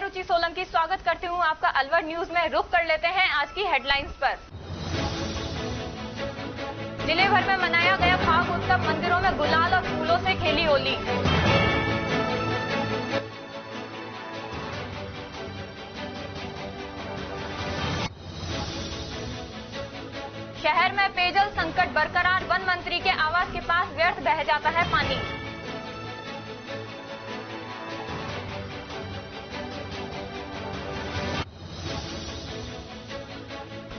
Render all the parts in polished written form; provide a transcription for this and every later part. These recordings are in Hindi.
रुचि सोलंकी स्वागत करती हूँ आपका अलवर न्यूज में। रुक कर लेते हैं आज की हेडलाइंस पर। जिले भर में मनाया गया फाग उत्सव, मंदिरों में गुलाल और फूलों से खेली होली। शहर में पेयजल संकट बरकरार, वन मंत्री के आवास के पास व्यर्थ बह जाता है पानी।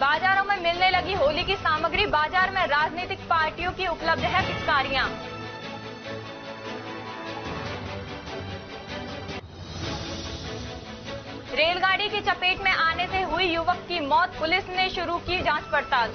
बाजारों में मिलने लगी होली की सामग्री, बाजार में राजनीतिक पार्टियों की उपलब्ध है पिचकारियां। रेलगाड़ी की चपेट में आने से हुई युवक की मौत, पुलिस ने शुरू की जांच पड़ताल।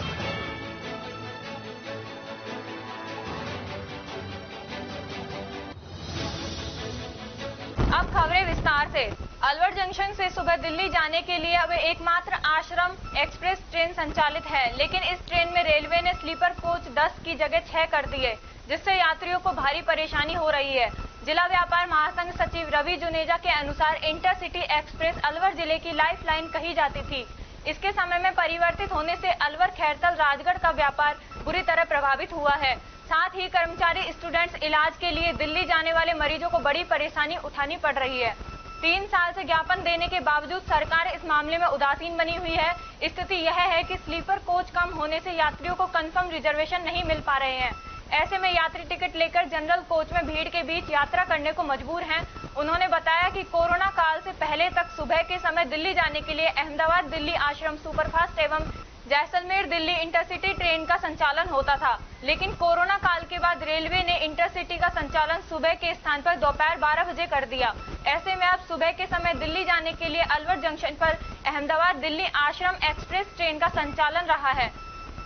अब खबरें विस्तार से। अलवर जंक्शन से सुबह दिल्ली जाने के लिए अब एकमात्र आश्रम एक्सप्रेस ट्रेन संचालित है, लेकिन इस ट्रेन में रेलवे ने स्लीपर कोच 10 की जगह 6 कर दिए, जिससे यात्रियों को भारी परेशानी हो रही है। जिला व्यापार महासंघ सचिव रवि जुनेजा के अनुसार इंटरसिटी एक्सप्रेस अलवर जिले की लाइफलाइन कही जाती थी। इसके समय में परिवर्तित होने से अलवर खैरतल राजगढ़ का व्यापार बुरी तरह प्रभावित हुआ है। साथ ही कर्मचारी स्टूडेंट्स इलाज के लिए दिल्ली जाने वाले मरीजों को बड़ी परेशानी उठानी पड़ रही है। 3 साल से ज्ञापन देने के बावजूद सरकार इस मामले में उदासीन बनी हुई है। स्थिति यह है कि स्लीपर कोच कम होने से यात्रियों को कंफर्म रिजर्वेशन नहीं मिल पा रहे हैं। ऐसे में यात्री टिकट लेकर जनरल कोच में भीड़ के बीच यात्रा करने को मजबूर हैं। उन्होंने बताया कि कोरोना काल से पहले तक सुबह के समय दिल्ली जाने के लिए अहमदाबाद दिल्ली आश्रम सुपरफास्ट एवं जैसलमेर दिल्ली इंटरसिटी ट्रेन का संचालन होता था, लेकिन कोरोना काल के बाद रेलवे ने इंटरसिटी का संचालन सुबह के स्थान पर दोपहर 12 बजे कर दिया। ऐसे में अब सुबह के समय दिल्ली जाने के लिए अलवर जंक्शन पर अहमदाबाद दिल्ली आश्रम एक्सप्रेस ट्रेन का संचालन रहा है,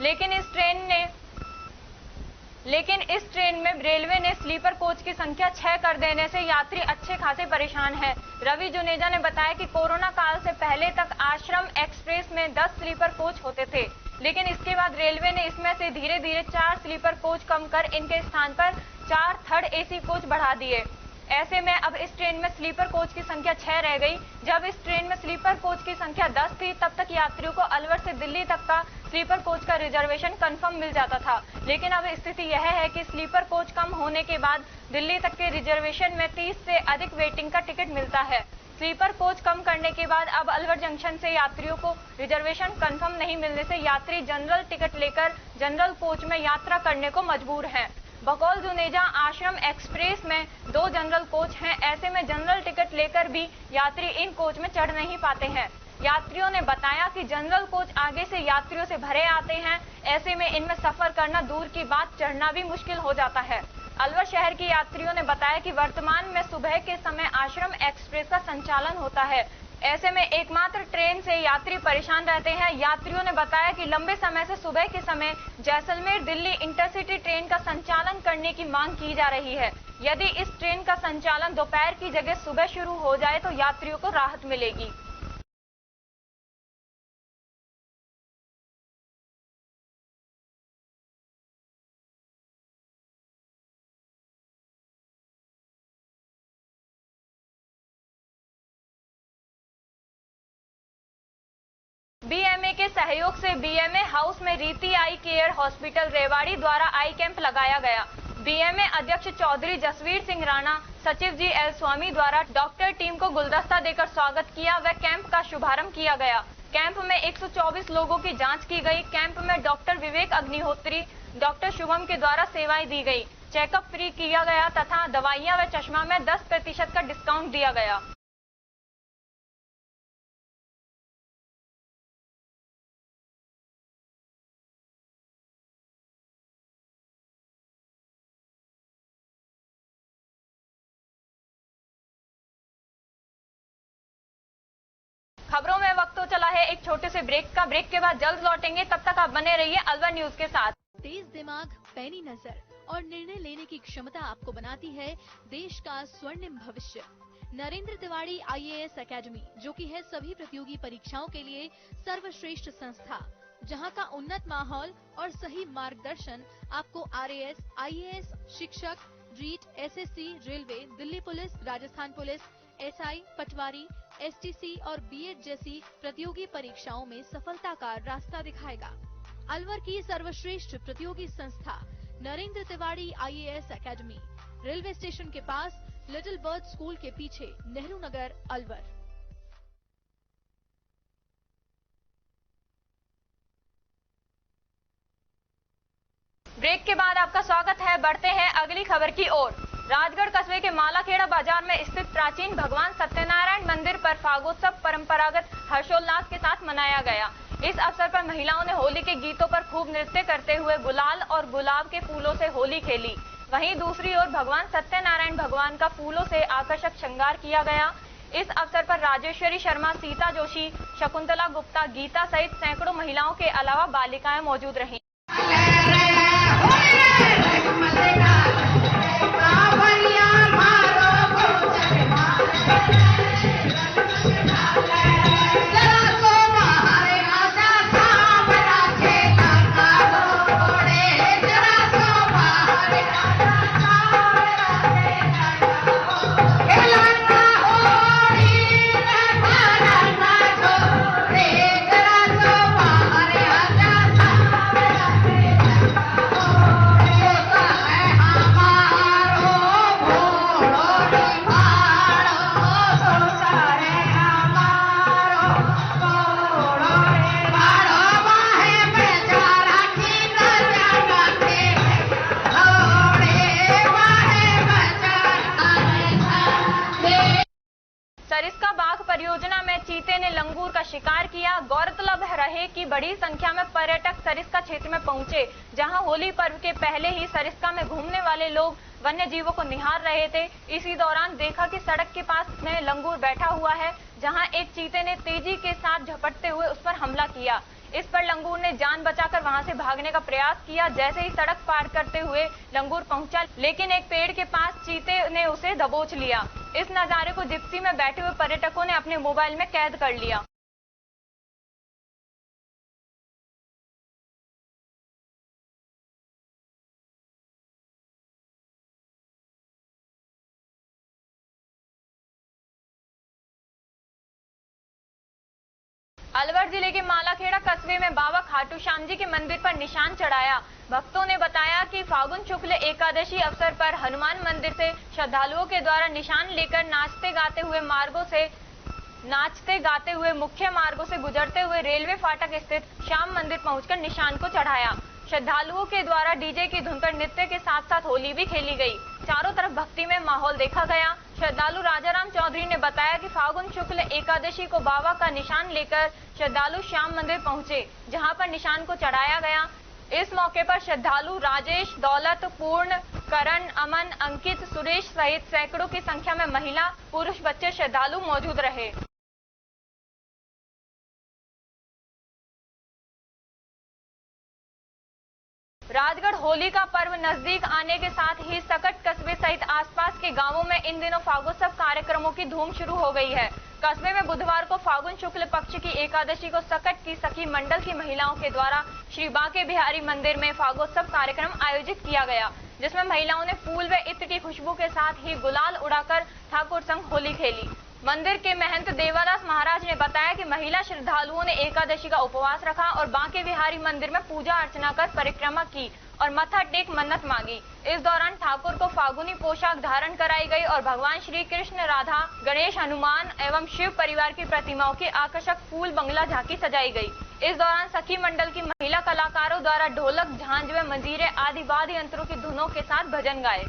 लेकिन इस ट्रेन में रेलवे ने स्लीपर कोच की संख्या 6 कर देने से यात्री अच्छे खासे परेशान हैं। रवि जुनेजा ने बताया कि कोरोना काल से पहले तक आश्रम एक्सप्रेस में 10 स्लीपर कोच होते थे, लेकिन इसके बाद रेलवे ने इसमें से धीरे धीरे 4 स्लीपर कोच कम कर इनके स्थान पर 4 थर्ड एसी कोच बढ़ा दिए। ऐसे में अब इस ट्रेन में स्लीपर कोच की संख्या 6 रह गई। जब इस ट्रेन में स्लीपर कोच की संख्या 10 थी, तब तक यात्रियों को अलवर से दिल्ली तक का स्लीपर कोच का रिजर्वेशन कंफर्म मिल जाता था, लेकिन अब स्थिति यह है कि स्लीपर कोच कम होने के बाद दिल्ली तक के रिजर्वेशन में 30 से अधिक वेटिंग का टिकट मिलता है। स्लीपर कोच कम करने के बाद अब अलवर जंक्शन से यात्रियों को रिजर्वेशन कंफर्म नहीं मिलने से यात्री जनरल टिकट लेकर जनरल कोच में यात्रा करने को मजबूर हैं। बकौल जुनेजा आश्रम एक्सप्रेस में 2 जनरल कोच हैं। ऐसे में जनरल टिकट लेकर भी यात्री इन कोच में चढ़ नहीं पाते हैं। यात्रियों ने बताया कि जनरल कोच आगे से यात्रियों से भरे आते हैं। ऐसे में इनमें सफर करना दूर की बात, चढ़ना भी मुश्किल हो जाता है। अलवर शहर के यात्रियों ने बताया कि वर्तमान में सुबह के समय आश्रम एक्सप्रेस का संचालन होता है। ऐसे में एकमात्र ट्रेन से यात्री परेशान रहते हैं। यात्रियों ने बताया कि लंबे समय से सुबह के समय जैसलमेर दिल्ली इंटरसिटी ट्रेन का संचालन करने की मांग की जा रही है। यदि इस ट्रेन का संचालन दोपहर की जगह सुबह शुरू हो जाए तो यात्रियों को राहत मिलेगी। बीएमए के सहयोग से बीएमए हाउस में रीति आई केयर हॉस्पिटल रेवाड़ी द्वारा आई कैंप लगाया गया। बीएमए अध्यक्ष चौधरी जसवीर सिंह राणा, सचिव जी एल स्वामी द्वारा डॉक्टर टीम को गुलदस्ता देकर स्वागत किया व कैंप का शुभारंभ किया गया। कैंप में 124 लोगों की जांच की गई। कैंप में डॉक्टर विवेक अग्निहोत्री, डॉक्टर शुभम के द्वारा सेवाएं दी गई। चेकअप फ्री किया गया तथा दवाइयां व चश्मा में 10% का डिस्काउंट दिया गया। खबरों में वक्त तो चला है एक छोटे से ब्रेक का। ब्रेक के बाद जल्द लौटेंगे, तब तक आप बने रहिए अलवर न्यूज के साथ। तेज दिमाग, पैनी नजर और निर्णय लेने की क्षमता आपको बनाती है देश का स्वर्णिम भविष्य। नरेंद्र तिवारी आईएएस एकेडमी, जो कि है सभी प्रतियोगी परीक्षाओं के लिए सर्वश्रेष्ठ संस्था, जहां का उन्नत माहौल और सही मार्गदर्शन आपको आरएएस, आईएएस, शिक्षक, REET, SSC, railway, Delhi police, Rajasthan police, SI, patwari, STC और बीएड जैसी प्रतियोगी परीक्षाओं में सफलता का रास्ता दिखाएगा। अलवर की सर्वश्रेष्ठ प्रतियोगी संस्था Narendra Tiwari IAS academy, railway station के पास, लिटिल बर्ड स्कूल के पीछे, नेहरू नगर, अलवर। ब्रेक के बाद आपका स्वागत है। बढ़ते हैं अगली खबर की ओर। राजगढ़ कस्बे के मालाखेड़ा बाजार में स्थित प्राचीन भगवान सत्यनारायण मंदिर पर फागोत्सव परंपरागत हर्षोल्लास के साथ मनाया गया। इस अवसर पर महिलाओं ने होली के गीतों पर खूब नृत्य करते हुए गुलाल और गुलाब के फूलों से होली खेली। वहीं दूसरी ओर भगवान सत्यनारायण भगवान का फूलों से आकर्षक श्रृंगार किया गया। इस अवसर पर राजेश्वरी शर्मा, सीता जोशी, शकुंतला गुप्ता, गीता सहित सैकड़ों महिलाओं के अलावा बालिकाएं मौजूद रहीं। सरिस्का बाघ परियोजना में चीते ने लंगूर का शिकार किया। गौरतलब रहे कि बड़ी संख्या में पर्यटक सरिस्का क्षेत्र में पहुंचे, जहां होली पर्व के पहले ही सरिस्का में घूमने वाले लोग वन्य जीवों को निहार रहे थे। इसी दौरान देखा कि सड़क के पास में लंगूर बैठा हुआ है, जहां एक चीते ने तेजी के साथ झपटते हुए उस पर हमला किया। इस पर लंगूर ने जान बचाकर वहां से भागने का प्रयास किया। जैसे ही सड़क पार करते हुए लंगूर पहुंचा, लेकिन एक पेड़ के पास चीते ने उसे दबोच लिया। इस नजारे को जिप्सी में बैठे हुए पर्यटकों ने अपने मोबाइल में कैद कर लिया। अलवर जिले के मालाखेड़ा कस्बे में बाबा खाटू श्याम जी के मंदिर पर निशान चढ़ाया। भक्तों ने बताया कि फागुन शुक्ल एकादशी अवसर पर हनुमान मंदिर से श्रद्धालुओं के द्वारा निशान लेकर नाचते गाते हुए मुख्य मार्गों से गुजरते हुए रेलवे फाटक स्थित श्याम मंदिर पहुंचकर निशान को चढ़ाया। श्रद्धालुओं के द्वारा डीजे की धुन पर नृत्य के साथ साथ होली भी खेली गई। चारों तरफ भक्ति में माहौल देखा गया। श्रद्धालु राजाराम चौधरी ने बताया कि फागुन शुक्ल एकादशी को बाबा का निशान लेकर श्रद्धालु श्याम मंदिर पहुंचे, जहां पर निशान को चढ़ाया गया। इस मौके पर श्रद्धालु राजेश, दौलत, पूर्ण, करण, अमन, अंकित, सुरेश सहित सैकड़ों की संख्या में महिला, पुरुष, बच्चे श्रद्धालु मौजूद रहे। राजगढ़ होली का पर्व नजदीक आने के साथ ही सकट कस्बे सहित आसपास के गांवों में इन दिनों फागोत्सव कार्यक्रमों की धूम शुरू हो गई है। कस्बे में बुधवार को फागुन शुक्ल पक्ष की एकादशी को सकट की सखी मंडल की महिलाओं के द्वारा श्री बांके बिहारी मंदिर में फागोत्सव कार्यक्रम आयोजित किया गया, जिसमें महिलाओं ने फूल व इत्र की खुशबू के साथ ही गुलाल उड़ाकर ठाकुर संग होली खेली। मंदिर के महंत देवादास महाराज ने बताया कि महिला श्रद्धालुओं ने एकादशी का उपवास रखा और बांके बिहारी मंदिर में पूजा अर्चना कर परिक्रमा की और मत्था टेक मन्नत मांगी। इस दौरान ठाकुर को फागुनी पोशाक धारण कराई गई और भगवान श्री कृष्ण, राधा, गणेश, हनुमान एवं शिव परिवार की प्रतिमाओं की आकर्षक फूल बंगला झांकी सजाई गई। इस दौरान सखी मंडल की महिला कलाकारों द्वारा ढोलक, झांझ व मंजीरे आदि वाद्य यंत्रों की धुनों के साथ भजन गाए।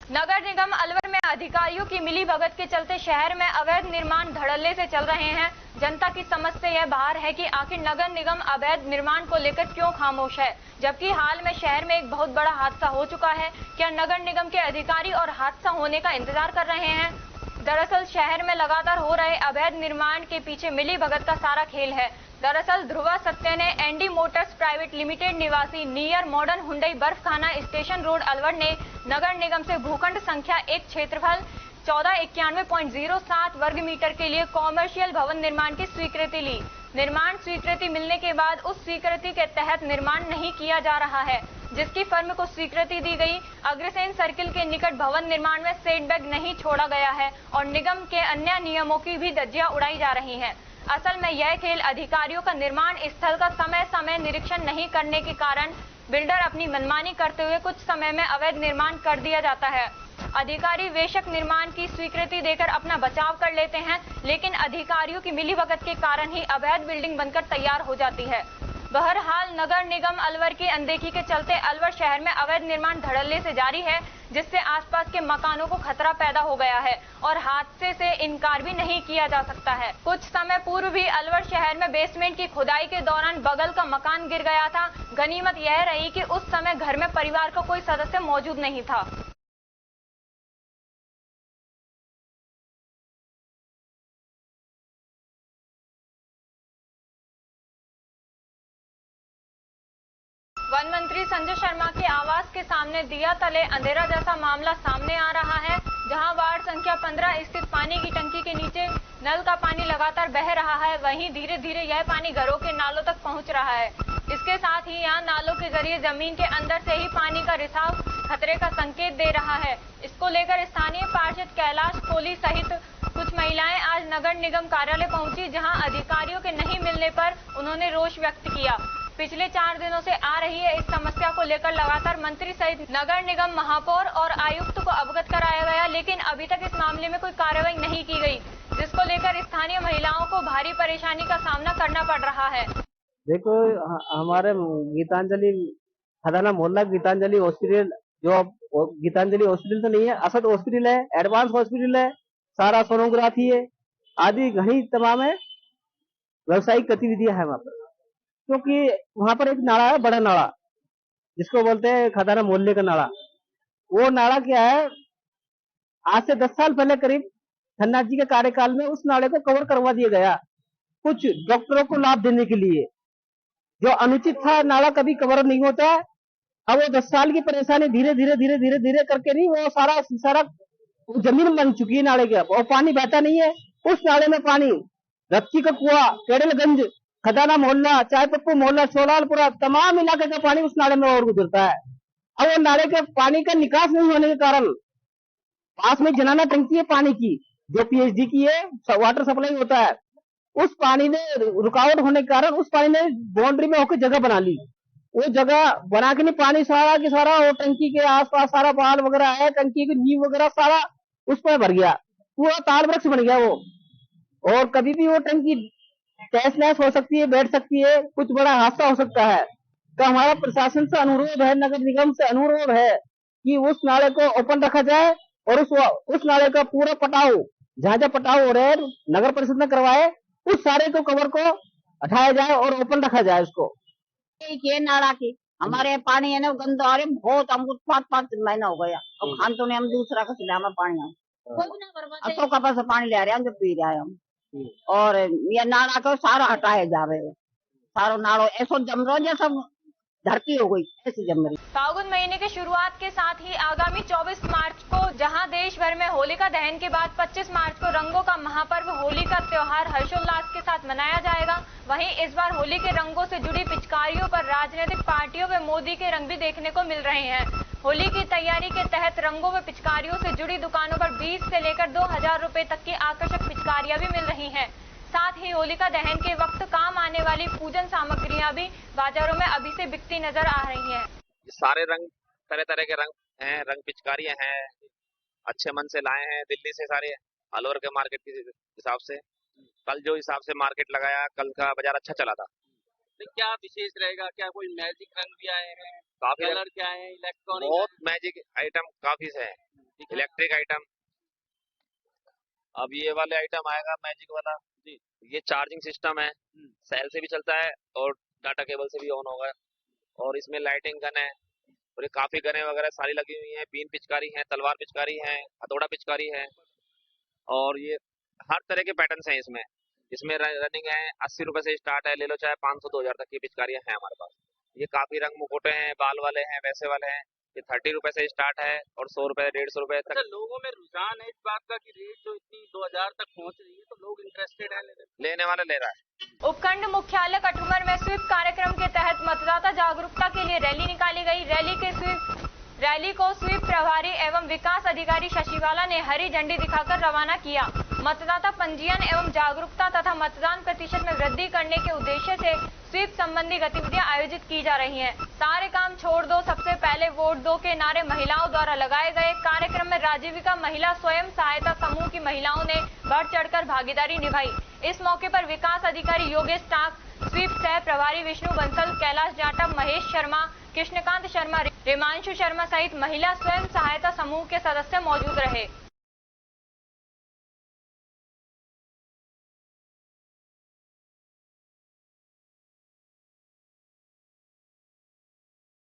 नगर निगम अलवर में अधिकारियों की मिलीभगत के चलते शहर में अवैध निर्माण धड़ल्ले से चल रहे हैं। जनता की समझ से यह बाहर है कि आखिर नगर निगम अवैध निर्माण को लेकर क्यों खामोश है, जबकि हाल में शहर में एक बहुत बड़ा हादसा हो चुका है। क्या नगर निगम के अधिकारी और हादसा होने का इंतजार कर रहे हैं? दरअसल शहर में लगातार हो रहे अवैध निर्माण के पीछे मिलीभगत का सारा खेल है। दरअसल ध्रुवा सत्य ने एनडी मोटर्स प्राइवेट लिमिटेड निवासी near modern Hyundai Barfkhana station road Alwar ने नगर निगम से भूखंड संख्या 1 क्षेत्रफल 1491.07 वर्ग मीटर के लिए कॉमर्शियल भवन निर्माण की स्वीकृति ली। निर्माण स्वीकृति मिलने के बाद उस स्वीकृति के तहत निर्माण नहीं किया जा रहा है, जिसकी फर्म को स्वीकृति दी गई। अग्रसेन सर्किल के निकट भवन निर्माण में सेटबैक नहीं छोड़ा गया है और निगम के अन्य नियमों की भी धज्जियां उड़ाई जा रही हैं। असल में यह खेल अधिकारियों का निर्माण स्थल का समय समय निरीक्षण नहीं करने के कारण बिल्डर अपनी मनमानी करते हुए कुछ समय में अवैध निर्माण कर दिया जाता है। अधिकारी बेशक निर्माण की स्वीकृति देकर अपना बचाव कर लेते हैं, लेकिन अधिकारियों की मिलीभगत के कारण ही अवैध बिल्डिंग बनकर तैयार हो जाती है। बहरहाल नगर निगम अलवर की अनदेखी के चलते अलवर शहर में अवैध निर्माण धड़ल्ले से जारी है, जिससे आसपास के मकानों को खतरा पैदा हो गया है और हादसे से इनकार भी नहीं किया जा सकता है। कुछ समय पूर्व भी अलवर शहर में बेसमेंट की खुदाई के दौरान बगल का मकान गिर गया था। गनीमत यह रही कि उस समय घर में परिवार का कोई सदस्य मौजूद नहीं था। वन मंत्री संजय शर्मा के आवास के सामने दिया तले अंधेरा जैसा मामला सामने आ रहा है, जहां वार्ड संख्या 15 स्थित पानी की टंकी के नीचे नल का पानी लगातार बह रहा है। वहीं धीरे धीरे यह पानी घरों के नालों तक पहुंच रहा है। इसके साथ ही यहां नालों के जरिए जमीन के अंदर से ही पानी का रिसाव खतरे का संकेत दे रहा है। इसको लेकर स्थानीय पार्षद कैलाश कोहली सहित कुछ महिलाएं आज नगर निगम कार्यालय पहुंची, जहां अधिकारियों के नहीं मिलने पर उन्होंने रोष व्यक्त किया। पिछले 4 दिनों से आ रही है इस समस्या को लेकर लगातार मंत्री सहित नगर निगम महापौर और आयुक्त को अवगत कराया गया, लेकिन अभी तक इस मामले में कोई कार्रवाई नहीं की गई, जिसको लेकर स्थानीय महिलाओं को भारी परेशानी का सामना करना पड़ रहा है। देखो, हमारे गीतांजलि खदाना मोहल्ला गीतांजलि हॉस्पिटल, जो गीतांजलि हॉस्पिटल तो नहीं है, असद हॉस्पिटल है, एडवांस हॉस्पिटल है, सारा सोनोग्राफी है, आदि घनी तमाम है व्यवसायिक गतिविधियां है वहाँ पर। क्योंकि वहां पर एक नाला है, बड़ा नाला, जिसको बोलते हैं खदाना मोहल्ले का नाला। वो नाला क्या है, आज से 10 साल पहले करीब खन्ना जी के कार्यकाल में उस नाले को कवर करवा दिया गया, कुछ डॉक्टरों को लाभ देने के लिए। जो अनुचित था, नाला कभी कवर नहीं होता है। अब वो 10 साल की परेशानी धीरे धीरे करके नहीं, वो सारा जमीन बन चुकी है नाले के, और पानी बहता नहीं है। उस नाले में पानी रक्की का कुआ, केड़लगंज, खदाना मोहल्ला, चाय पप्पू मोहल्ला, चोलालपुरा, तमाम इलाके का पानी उस नाले में और गुजरता है। अब वो नाले के पानी का निकास नहीं होने के कारण पास में जनाना टंकी है पानी की, जो पीएचडी की है, वाटर सप्लाई होता है। उस पानी ने रुकावट होने के कारण उस पानी ने बाउंड्री में होकर जगह बना ली। वो जगह बना के नहीं, पानी सारा के सारा वो टंकी के आसपास सारा बाल वगैरह है, टंकी की नींव वगैरह सारा उस पर भर गया, पूरा ताल वृक्ष बन गया वो। और कभी भी वो टंकी तहस नहस हो सकती है, बैठ सकती है, कुछ बड़ा हादसा हो सकता है। तो हमारा प्रशासन से अनुरोध है, नगर निगम से अनुरोध है कि उस नाले को ओपन रखा जाए और उस नाले का पूरा पटाव, जहाँ पटाव हो रहे हैं नगर परिषद में करवाए, उस सारे को कवर को हटाया जाए और ओपन रखा जाए उसको। ये नाला की हमारे पानी है ना गंदा आ रहे बहुत, हमको 5 महीना हो गया और खान तो हम दूसरा का सिला में पानी हम कपा से पानी ले रहे हैं, जो पी रहे हैं हम। और ये नाला को सारा हटाया जावे, सारो नालो ऐसो जम रहा जैसा धरती हो गई, ऐसी जम रही। फागुन महीने के शुरुआत के साथ ही आगामी 24 मार्च को जहां देश भर में होलिका दहन के बाद 25 मार्च को रंगों का महापर्व होली का त्योहार हर्षोल्लास के साथ मनाया जाएगा, वहीं इस बार होली के रंगों से जुड़ी पिचकारियों पर राजनीतिक पार्टियों व मोदी के रंग भी देखने को मिल रहे हैं। होली की तैयारी के तहत रंगों व पिचकारियों से जुड़ी दुकानों पर 20 से लेकर 2000 रुपए तक की आकर्षक पिचकारियां भी मिल रही हैं। साथ ही होलिका दहन के वक्त काम आने वाली पूजन सामग्रियां भी बाजारों में अभी से बिकती नजर आ रही हैं। सारे रंग, तरह तरह के रंग हैं, रंग पिचकारियां हैं, अच्छे मन से लाए हैं दिल्ली से, सारे अलवर के मार्केट के हिसाब से। कल जो हिसाब से मार्केट लगाया, कल का बाजार अच्छा चला था। तो क्या विशेष रहेगा, क्या कोई मैजिक रंग भी आए हैं, काफी कलर क्या है, इलेक्ट्रॉनिक, बहुत मैजिक आइटम काफी है, इलेक्ट्रिक आइटम। अब ये वाले आइटम आएगा मैजिक वाला जी, ये चार्जिंग सिस्टम है, सेल से भी चलता है और डाटा केबल से भी ऑन होगा। और इसमें लाइटिंग गन है, और ये काफी गने वगैरह सारी लगी हुई हैं, बीन पिचकारी है, तलवार पिचकारी है, हथौड़ा पिचकारी है, और ये हर तरह के पैटर्न्स हैं इसमें। इसमें रनिंग है 80 रुपए से स्टार्ट है, ले लो चाहे 500 2000 तक की पिचकारियां हैं हमारे पास। ये काफी रंग मुकुटे हैं, बाल वाले हैं, वैसे वाले हैं, ये 30 रुपए से स्टार्ट है और 100 रुपए 150 रुपए अच्छा, तक लोगों में रुझान है इस बात का कि रेट जो इतनी 2000 तक पहुंच रही है, तो लोग इंटरेस्टेड है लेने में। लेने वाला ले रहा है। उपखंड मुख्यालय कठुमर में स्वीप कार्यक्रम के तहत मतदाता जागरूकता के लिए रैली निकाली गई। रैली को स्वीप प्रभारी एवं विकास अधिकारी शशिवाला ने हरी झंडी दिखाकर रवाना किया। मतदाता पंजीयन एवं जागरूकता तथा मतदान प्रतिशत में वृद्धि करने के उद्देश्य से स्वीप संबंधी गतिविधियां आयोजित की जा रही हैं। सारे काम छोड़ दो, सबसे पहले वोट दो के नारे महिलाओं द्वारा लगाए गए। कार्यक्रम में राजीविका महिला स्वयं सहायता समूह की महिलाओं ने बढ़ चढ़कर भागीदारी निभाई। इस मौके पर विकास अधिकारी योगेश टाक, स्वीप सह प्रभारी विष्णु बंसल, कैलाश जाटव, महेश शर्मा, कृष्णकांत शर्मा, रेमांशु शर्मा सहित महिला स्वयं सहायता समूह के सदस्य मौजूद रहे।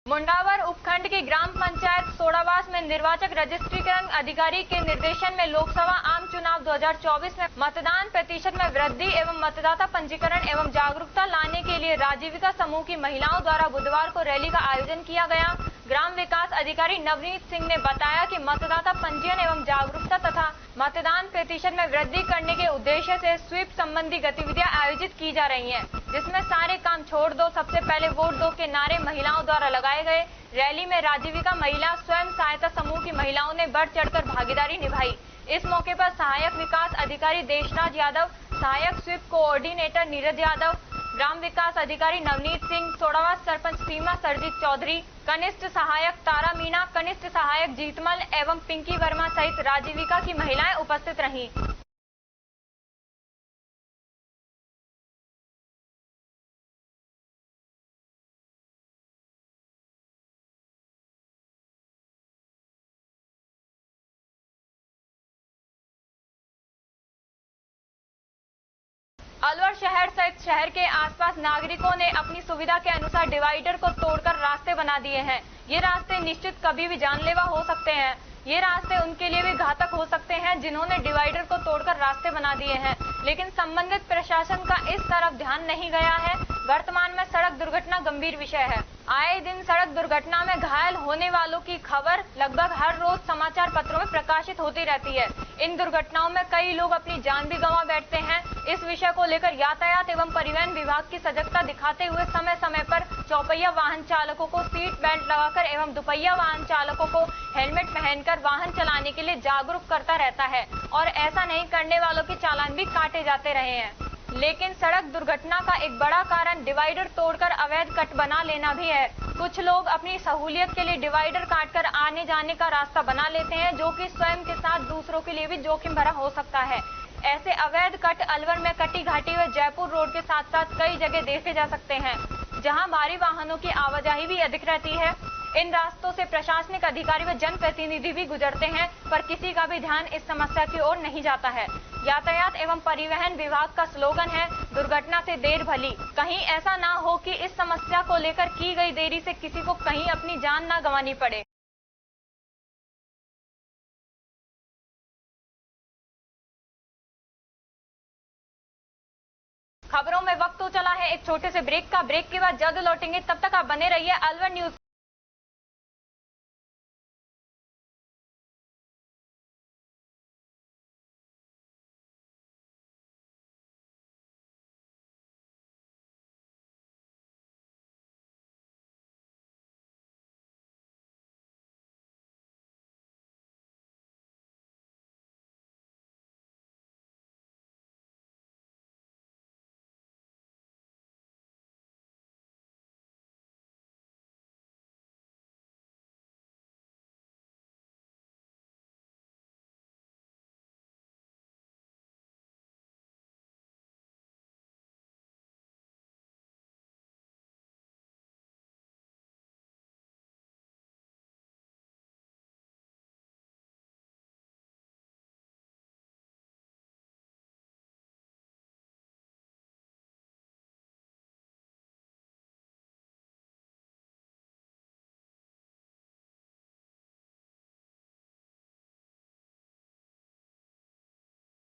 मुंडावर उपखंड की ग्राम पंचायत सोडावास में निर्वाचक रजिस्ट्रीकरण अधिकारी के निर्देशन में लोकसभा आम चुनाव 2024 में मतदान प्रतिशत में वृद्धि एवं मतदाता पंजीकरण एवं जागरूकता लाने के लिए राजीविका समूह की महिलाओं द्वारा बुधवार को रैली का आयोजन किया गया। ग्राम विकास अधिकारी नवनीत सिंह ने बताया कि मतदाता पंजीयन एवं जागरूकता तथा मतदान प्रतिशत में वृद्धि करने के उद्देश्य से स्वीप संबंधी गतिविधियां आयोजित की जा रही हैं, जिसमें सारे काम छोड़ दो, सबसे पहले वोट दो के नारे महिलाओं द्वारा लगाए गए। रैली में राजीविका महिला स्वयं सहायता समूह की महिलाओं ने बढ़ चढ़कर भागीदारी निभाई। इस मौके पर सहायक विकास अधिकारी देशराज यादव, सहायक स्वीप कोऑर्डिनेटर नीरज यादव, ग्राम विकास अधिकारी नवनीत सिंह, सोडावास सरपंच सीमा सरजीत चौधरी, कनिष्ठ सहायक तारा मीणा, कनिष्ठ सहायक जीतमल एवं पिंकी वर्मा सहित राजीविका की महिलाएं उपस्थित रहीं। अलवर शहर सहित शहर के आसपास नागरिकों ने अपनी सुविधा के अनुसार डिवाइडर को तोड़कर रास्ते बना दिए हैं। ये रास्ते निश्चित कभी भी जानलेवा हो सकते हैं। ये रास्ते उनके लिए भी घातक हो सकते हैं जिन्होंने डिवाइडर को तोड़कर रास्ते बना दिए हैं, लेकिन संबंधित प्रशासन का इस तरफ ध्यान नहीं गया है। वर्तमान में सड़क दुर्घटना गंभीर विषय है। आए दिन सड़क दुर्घटना में घायल होने वालों की खबर लगभग हर रोज समाचार पत्रों में प्रकाशित होती रहती है। इन दुर्घटनाओं में कई लोग अपनी जान भी गंवा बैठते हैं। इस विषय को लेकर यातायात एवं परिवहन विभाग की सजगता दिखाते हुए समय समय पर चौपहिया वाहन चालकों को सीट बेल्ट लगाकर एवं दुपहिया वाहन चालकों को हेलमेट पहनकर वाहन चलाने के लिए जागरूक करता रहता है और ऐसा नहीं करने वालों के चालान भी काटे जाते रहे हैं। लेकिन सड़क दुर्घटना का एक बड़ा कारण डिवाइडर तोड़कर अवैध कट बना लेना भी है। कुछ लोग अपनी सहूलियत के लिए डिवाइडर काटकर आने जाने का रास्ता बना लेते हैं, जो कि स्वयं के साथ दूसरों के लिए भी जोखिम भरा हो सकता है। ऐसे अवैध कट अलवर में कटी घाटी व जयपुर रोड के साथ साथ कई जगह देखे जा सकते हैं, जहां भारी वाहनों की आवाजाही भी अधिक रहती है। इन रास्तों से प्रशासनिक अधिकारी व जनप्रतिनिधि भी गुजरते हैं, पर किसी का भी ध्यान इस समस्या की ओर नहीं जाता है। यातायात एवं परिवहन विभाग का स्लोगन है, दुर्घटना से देर भली। कहीं ऐसा ना हो कि इस समस्या को लेकर की गई देरी से किसी को कहीं अपनी जान ना गंवानी पड़े। खबरों में वक्त तो चला है एक छोटे से ब्रेक का। ब्रेक के बाद जल्द लौटेंगे, तब तक आप बने रहिए अलवर न्यूज।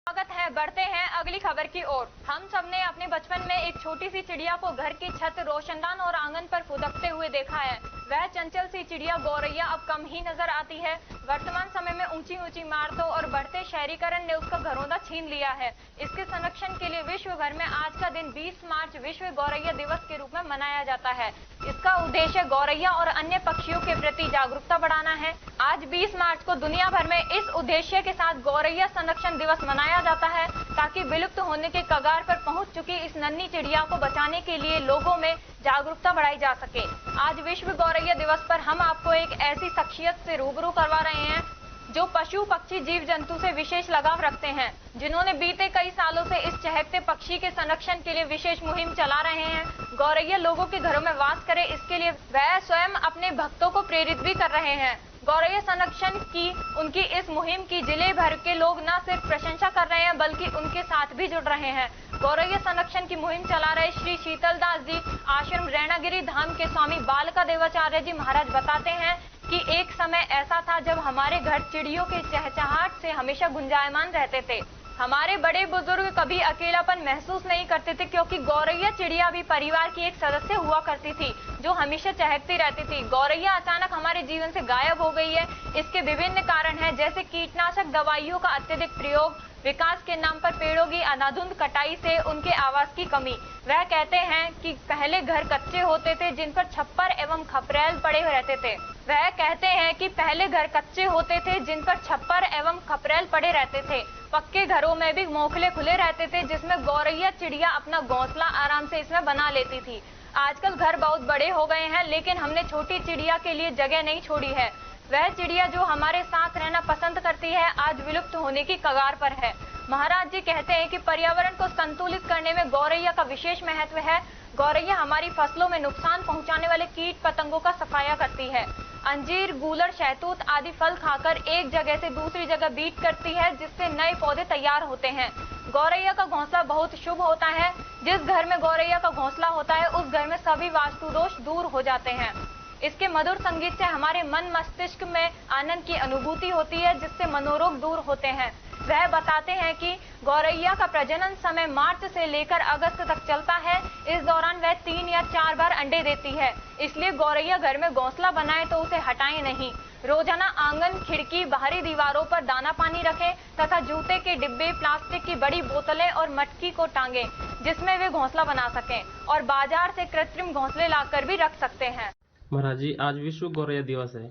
स्वागत है। बढ़ते हैं अगली खबर की ओर। हम सबने अपने बचपन में एक छोटी सी चिड़िया को घर की छत, रोशनदान और आंगन पर फुदकते हुए देखा है। वह चंचल सी चिड़िया गौरैया अब कम ही नजर आती है। वर्तमान समय में ऊंची ऊंची इमारतों और बढ़ते शहरीकरण ने उसका घरौंदा छीन लिया है। इसके संरक्षण के लिए विश्व भर में आज का दिन 20 मार्च विश्व गौरैया दिवस के रूप में मनाया जाता है। इसका उद्देश्य गौरैया और अन्य पक्षियों के प्रति जागरूकता बढ़ाना है। आज 20 मार्च को दुनिया भर में इस उद्देश्य के साथ गौरैया संरक्षण दिवस मनाया जाता है, ताकि विलुप्त होने के कगार पर पहुंच चुकी इस नन्ही चिड़िया को बचाने के लिए लोगों में जागरूकता बढ़ाई जा सके। आज विश्व गौरैया दिवस पर हम आपको एक ऐसी शख्सियत से रूबरू करवा रहे हैं जो पशु, पक्षी, जीव जंतु से विशेष लगाव रखते हैं, जिन्होंने बीते कई सालों से इस चहकते पक्षी के संरक्षण के लिए विशेष मुहिम चला रहे हैं। गौरैया लोगों के घरों में वास करे, इसके लिए वह स्वयं अपने भक्तों को प्रेरित भी कर रहे हैं। गौरैया संरक्षण की उनकी इस मुहिम की जिले भर के लोग न सिर्फ प्रशंसा कर रहे हैं, बल्कि उनके साथ भी जुड़ रहे हैं। गौरैया संरक्षण की मुहिम चला रहे श्री शीतलदास जी आश्रम रैणागिरी धाम के स्वामी बालका देवाचार्य जी महाराज बताते हैं कि एक समय ऐसा था जब हमारे घर चिड़ियों के चहचहाट से हमेशा गुंजायमान रहते थे। हमारे बड़े बुजुर्ग कभी अकेलापन महसूस नहीं करते थे, क्योंकि गौरैया चिड़िया भी परिवार की एक सदस्य हुआ करती थी जो हमेशा चहकती रहती थी। गौरैया अचानक हमारे जीवन से गायब हो गई है। इसके विभिन्न कारण हैं, जैसे कीटनाशक दवाइयों का अत्यधिक प्रयोग, विकास के नाम पर पेड़ों की अंधाधुंध कटाई से उनके आवास की कमी। वह कहते हैं कि पहले घर कच्चे होते थे जिन पर छप्पर एवं खपरेल पड़े रहते थे। वह कहते हैं कि पहले घर कच्चे होते थे जिन पर छप्पर एवं खपरेल पड़े रहते थे। पक्के घरों में भी मोखले खुले रहते थे, जिसमें गौरैया चिड़िया अपना घोंसला आराम से इसमें बना लेती थी। आजकल घर बहुत बड़े हो गए हैं, लेकिन हमने छोटी चिड़िया के लिए जगह नहीं छोड़ी है। वह चिड़िया जो हमारे साथ रहना पसंद करती है, आज विलुप्त होने की कगार पर है। महाराज जी कहते हैं कि पर्यावरण को संतुलित करने में गौरैया का विशेष महत्व है। गौरैया हमारी फसलों में नुकसान पहुंचाने वाले कीट पतंगों का सफाया करती है। अंजीर, गूलर, शहतूत आदि फल खाकर एक जगह से दूसरी जगह बीट करती है, जिससे नए पौधे तैयार होते हैं। गौरैया का घोंसला बहुत शुभ होता है। जिस घर में गौरैया का घोंसला होता है, उस घर में सभी वास्तु दोष दूर हो जाते हैं। इसके मधुर संगीत से हमारे मन मस्तिष्क में आनंद की अनुभूति होती है, जिससे मनोरोग दूर होते हैं। वह बताते हैं कि गौरैया का प्रजनन समय मार्च से लेकर अगस्त तक चलता है। इस दौरान वह 3 या 4 बार अंडे देती है। इसलिए गौरैया घर में घोंसला बनाए तो उसे हटाएं नहीं। रोजाना आंगन, खिड़की, बाहरी दीवारों पर दाना पानी रखें तथा जूते के डिब्बे, प्लास्टिक की बड़ी बोतलें और मटकी को टांगे, जिसमें वे घोंसला बना सकें, और बाजार से कृत्रिम घोंसले लाकर भी रख सकते हैं। महाराज जी, आज विश्व गौरैया दिवस है।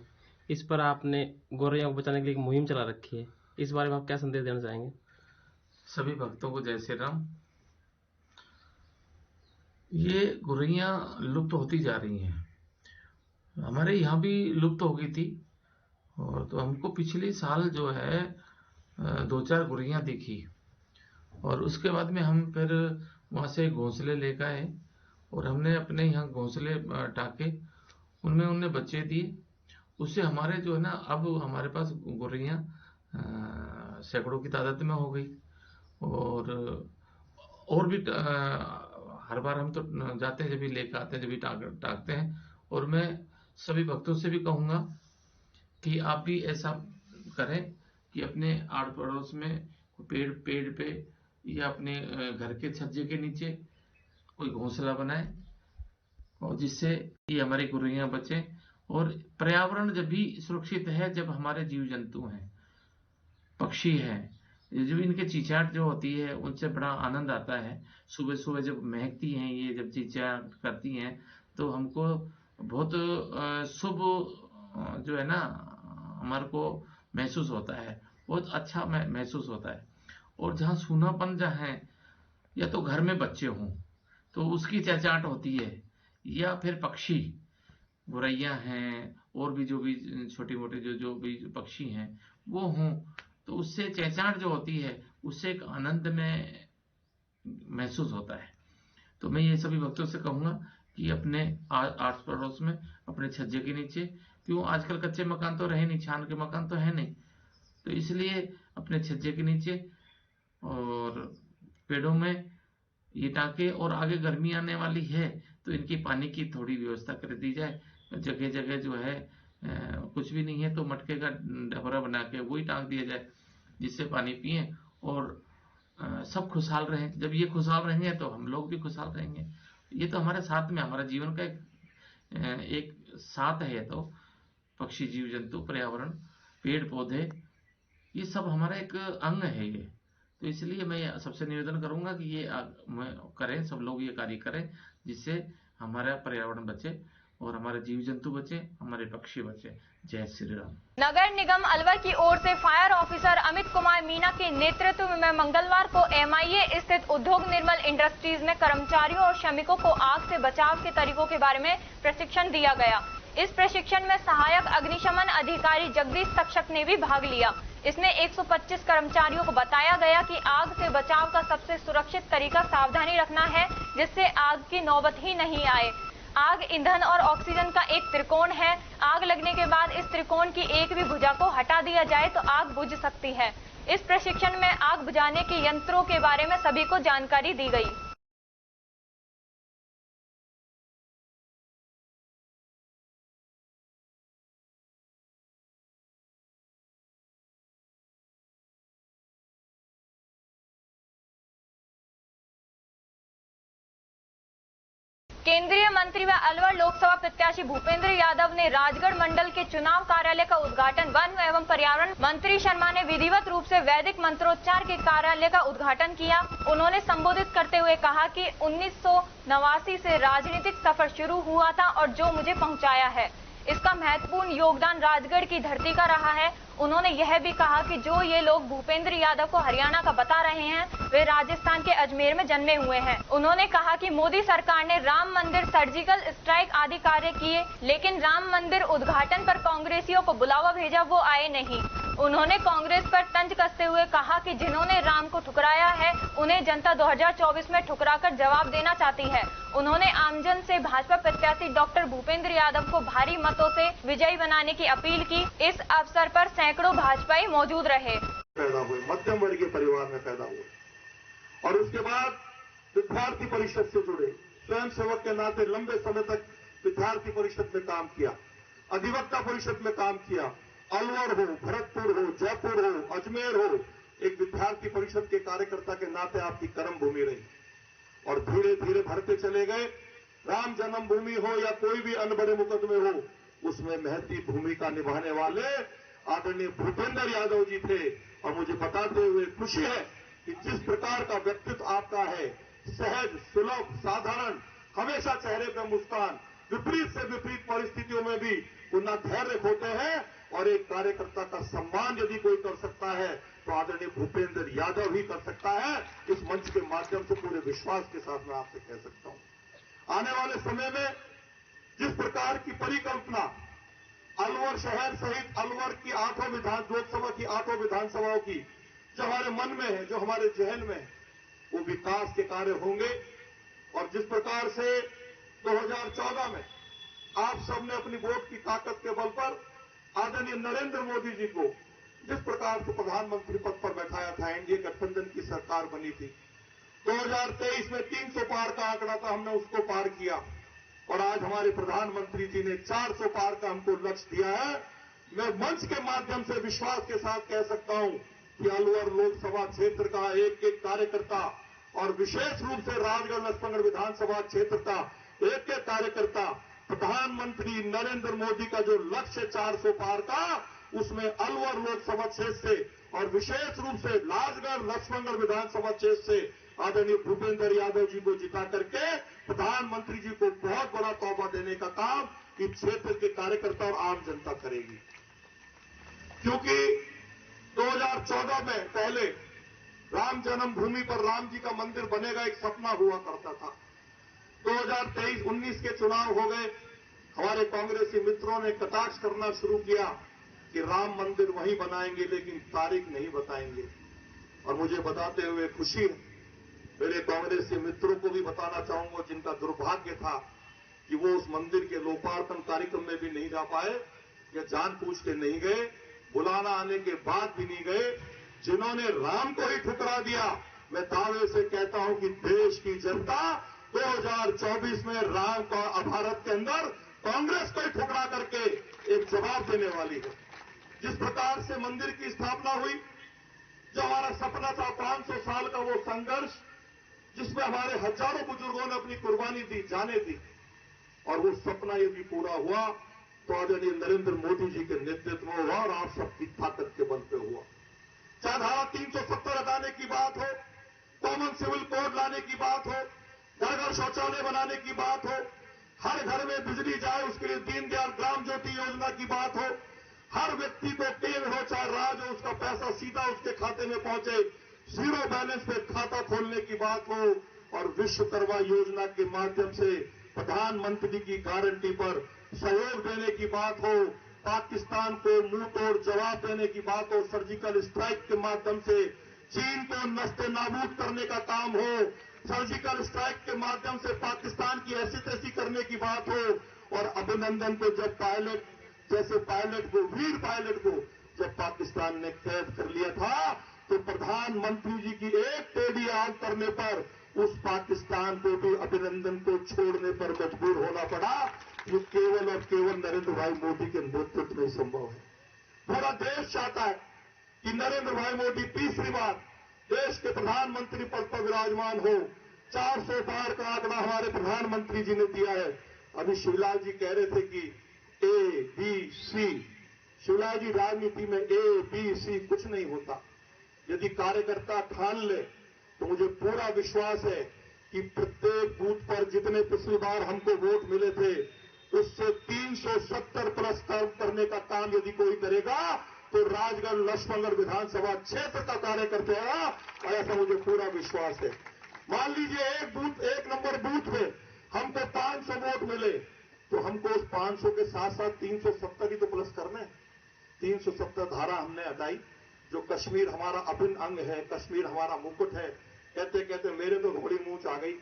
इस पर आपने गौरैया को बचाने के लिए एक मुहिम चला रखी है। इस बारे में आप क्या संदेश देना चाहेंगे? सभी भक्तों को जय श्री राम। ये गौरैया लुप्त होती जा रही हैं। हमारे यहाँ भी लुप्त हो गई थी, और तो हमको पिछले साल जो है 2-4 गौरैया दिखी, और उसके बाद में हम फिर वहाँ से घोंसले लेकर आए और हमने अपने यहाँ घोंसले टाके, उनमें उन्हें बच्चे दिए। उससे हमारे जो है ना, अब हमारे पास गौरैया सैकड़ों की तादाद में हो गई। और भी हर बार हम तो जाते हैं, जब भी लेकर आते हैं, जब भी टाकते हैं। और मैं सभी भक्तों से भी कहूँगा कि आप भी ऐसा करें कि अपने आड़ पड़ोस में पेड़ पे या अपने घर के छज्जे के नीचे कोई घोंसला बनाए, और जिससे ये हमारी गौरैया बचे। और पर्यावरण जब भी सुरक्षित है जब हमारे जीव जंतु हैं, पक्षी हैं, जो इनके चिचियाट जो होती है उनसे बड़ा आनंद आता है। सुबह सुबह जब महकती हैं, ये जब चिचियाट करती हैं, तो हमको बहुत शुभ जो है ना, हमारे को महसूस होता है, बहुत अच्छा महसूस होता है। और जहाँ सूनापन जहाँ है, या तो घर में बच्चे हों तो उसकी चहचहाट होती है, या फिर पक्षी, गौरैया हैं और भी जो भी छोटे मोटे जो भी पक्षी हैं वो हों, तो उससे चहचहाट जो होती है, उससे एक आनंद में महसूस होता है। तो मैं ये सभी भक्तों से कहूँगा कि अपने आस पड़ोस में, अपने छज्जे के नीचे, क्यों आजकल कच्चे मकान तो रहे नहीं, छान के मकान तो है नहीं, तो इसलिए अपने छज्जे के नीचे और पेड़ों में ये टाके। और आगे गर्मी आने वाली है तो इनकी पानी की थोड़ी व्यवस्था कर दी जाए। जगह जगह जो है कुछ भी नहीं है तो मटके का डबरा बना के वही टांग दिया जाए, जिससे पानी पिए। और सब खुशहाल रहें। जब ये खुशहाल रहेंगे तो हम लोग भी खुशहाल रहेंगे। ये तो हमारे साथ में, हमारा जीवन का एक साथ है। तो पक्षी, जीव जंतु, पर्यावरण, पेड़ पौधे, ये सब हमारा एक अंग है ये। तो इसलिए मैं सबसे निवेदन करूंगा कि ये करें, सब लोग ये कार्य करें, जिससे हमारा पर्यावरण बचे और हमारे जीव जंतु बचे, हमारे पक्षी बचे। जय श्री राम। नगर निगम अलवर की ओर से फायर ऑफिसर अमित कुमार मीना के नेतृत्व में मंगलवार को MIA स्थित उद्योग निर्मल इंडस्ट्रीज में कर्मचारियों और श्रमिकों को आग से बचाव के तरीकों के बारे में प्रशिक्षण दिया गया। इस प्रशिक्षण में सहायक अग्निशमन अधिकारी जगदीश तक्षक ने भी भाग लिया। इसमें 125 कर्मचारियों को बताया गया कि आग से बचाव का सबसे सुरक्षित तरीका सावधानी रखना है, जिससे आग की नौबत ही नहीं आए। आग ईंधन और ऑक्सीजन का एक त्रिकोण है। आग लगने के बाद इस त्रिकोण की एक भी भुजा को हटा दिया जाए तो आग बुझ सकती है। इस प्रशिक्षण में आग बुझाने के यंत्रों के बारे में सभी को जानकारी दी गई। केंद्रीय मंत्री व अलवर लोकसभा प्रत्याशी भूपेंद्र यादव ने राजगढ़ मंडल के चुनाव कार्यालय का उद्घाटन वन एवं पर्यावरण मंत्री शर्मा ने विधिवत रूप से वैदिक मंत्रोच्चार के कार्यालय का उद्घाटन किया। उन्होंने संबोधित करते हुए कहा कि 1989 से राजनीतिक सफर शुरू हुआ था और जो मुझे पहुंचाया है, इसका महत्वपूर्ण योगदान राजगढ़ की धरती का रहा है। उन्होंने यह भी कहा कि जो ये लोग भूपेंद्र यादव को हरियाणा का बता रहे हैं, वे राजस्थान के अजमेर में जन्मे हुए हैं। उन्होंने कहा कि मोदी सरकार ने राम मंदिर, सर्जिकल स्ट्राइक आदि कार्य किए, लेकिन राम मंदिर उद्घाटन पर कांग्रेसियों को बुलावा भेजा, वो आए नहीं। उन्होंने कांग्रेस पर तंज कसते हुए कहा कि जिन्होंने राम को ठुकराया है, उन्हें जनता 2024 में ठुकराकर जवाब देना चाहती है। उन्होंने आमजन से भाजपा प्रत्याशी डॉक्टर भूपेंद्र यादव को भारी मतों से विजयी बनाने की अपील की। इस अवसर पर सैकड़ों भाजपाई मौजूद रहे। पैदा हुए, मध्यम वर्गीय परिवार में पैदा हुए और उसके बाद विद्यार्थी परिषद से जुड़े, स्वयं सेवक के नाते लंबे समय तक विद्यार्थी परिषद में काम किया, अधिवक्ता परिषद में काम किया। अलवर हो, भरतपुर हो, जयपुर हो, अजमेर हो, एक विद्यार्थी परिषद के कार्यकर्ता के नाते आपकी कर्म भूमि रही और धीरे धीरे भरते चले गए। राम जन्मभूमि हो या कोई भी अन्य बड़े मुकदमे हो, उसमें महती भूमिका निभाने वाले आदरणीय भूपेंद्र यादव जी थे। और मुझे बताते हुए खुशी है कि जिस प्रकार का व्यक्तित्व आपका है, सहज, सुलभ, साधारण, हमेशा चेहरे पर मुस्कान, विपरीत से विपरीत परिस्थितियों में भी उन्ना धैर्य होते हैं और एक कार्यकर्ता का सम्मान यदि कोई कर सकता है तो आदरणीय भूपेंद्र यादव ही कर सकता है। इस मंच के माध्यम से पूरे विश्वास के साथ मैं आपसे कह सकता हूं, आने वाले समय में जिस प्रकार की परिकल्पना अलवर शहर सहित अलवर की लोकसभा की 8 विधानसभाओं की जो हमारे मन में है, जो हमारे जहन में है, वो विकास के कार्य होंगे। और जिस प्रकार से 2014 में आप सबने अपनी वोट की ताकत के बल पर आदरणीय नरेंद्र मोदी जी को जिस प्रकार से प्रधानमंत्री पद पर बैठाया था, एनडीए गठबंधन की सरकार बनी थी। 2023 में 300 पार का आंकड़ा था, हमने उसको पार किया और आज हमारे प्रधानमंत्री जी ने 400 पार का हमको लक्ष्य दिया है। मैं मंच के माध्यम से विश्वास के साथ कह सकता हूं कि अलवर लोकसभा क्षेत्र का एक एक कार्यकर्ता और विशेष रूप से राजगढ़ लक्ष्मणगढ़ विधानसभा क्षेत्र का एक एक कार्यकर्ता प्रधानमंत्री नरेंद्र मोदी का जो लक्ष्य 400 पार का, उसमें अलवर लोकसभा क्षेत्र से और विशेष रूप से राजगढ़ लक्ष्मणगढ़ विधानसभा क्षेत्र से आदरणीय भूपेंद्र यादव जी को जिता करके प्रधानमंत्री जी को बहुत बड़ा तोहफा देने का काम इस क्षेत्र के कार्यकर्ता और आम जनता करेगी। क्योंकि 2014 में पहले राम जन्मभूमि पर राम जी का मंदिर बनेगा एक सपना हुआ करता था। 2023-19 के चुनाव हो गए, हमारे कांग्रेसी मित्रों ने कटाक्ष करना शुरू किया कि राम मंदिर वहीं बनाएंगे लेकिन तारीख नहीं बताएंगे। और मुझे बताते हुए खुशी है, मेरे कांग्रेसी मित्रों को भी बताना चाहूंगा जिनका दुर्भाग्य था कि वो उस मंदिर के लोकार्पण कार्यक्रम में भी नहीं जा पाए या जानबूझ के नहीं गए, बुलाना आने के बाद भी नहीं गए, जिन्होंने राम को ही ठुकरा दिया। मैं दावे से कहता हूं कि देश की जनता 2024 में राम का भारत के अंदर कांग्रेस को ही ठुकरा करके एक जवाब देने वाली है। जिस प्रकार से मंदिर की स्थापना हुई, जो हमारा सपना था 500 साल का वो संघर्ष, जिसमें हमारे हजारों बुजुर्गों ने अपनी कुर्बानी दी, जाने दी, और वो सपना यदि पूरा हुआ तो आदरणीय नरेंद्र मोदी जी के नेतृत्व में हुआ और आप सबकी ताकत के बल पे हुआ। चाहे धारा 370 हटाने की बात हो, कॉमन सिविल कोड लाने की बात हो, घर घर शौचालय बनाने की बात हो, हर घर में बिजली जाए उसके लिए दीनदयाल ग्राम ज्योति योजना की बात हो, हर व्यक्ति को केंद्र हो चाहे राज्य हो उसका पैसा सीधा उसके खाते में पहुंचे, जीरो बैलेंस पे खाता खोलने की बात हो, और विश्वकर्मा योजना के माध्यम से प्रधानमंत्री की गारंटी पर सहयोग देने की बात हो, पाकिस्तान को मुंह तोड़ जवाब देने की बात हो, सर्जिकल स्ट्राइक के माध्यम से चीन को नस्ते नाबूद करने का काम हो, सर्जिकल स्ट्राइक के माध्यम से पाकिस्तान की ऐसी तैसी करने की बात हो, और अभिनंदन को जब पायलट जैसे पायलट को, वीर पायलट को जब पाकिस्तान ने कैद कर लिया था तो प्रधानमंत्री जी की एक टेढ़ी आंख करने पर उस पाकिस्तान को भी अभिनंदन को छोड़ने पर मजबूर होना पड़ा। ये केवल और केवल नरेंद्र भाई मोदी के नेतृत्व में संभव है। पूरा देश चाहता है कि नरेंद्र भाई मोदी तीसरी बार देश के प्रधानमंत्री पद पर विराजमान हो। 400 पार का आंकड़ा हमारे प्रधानमंत्री जी ने दिया है। अभी शिवलाल जी कह रहे थे कि ए बी सी, शिवलाल जी राजनीति में ए बी सी कुछ नहीं होता। यदि कार्यकर्ता ठान ले तो मुझे पूरा विश्वास है कि प्रत्येक बूथ पर जितने पिछली बार हमको वोट मिले थे उससे 370 प्लस करने का काम यदि कोई करेगा तो राजगढ़ लक्ष्मणगढ़ विधानसभा क्षेत्र का कार्य करते हैं, और ऐसा मुझे पूरा विश्वास है। मान लीजिए एक नंबर बूथ में हमको 500 वोट मिले तो हमको उस 500 के साथ साथ 370 ही तो प्लस करने। 370 धारा हमने हटाई। जो कश्मीर हमारा अभिन्न अंग है, कश्मीर हमारा मुकुट है, कहते कहते मेरे तो घोड़ी मूंछ आ गई,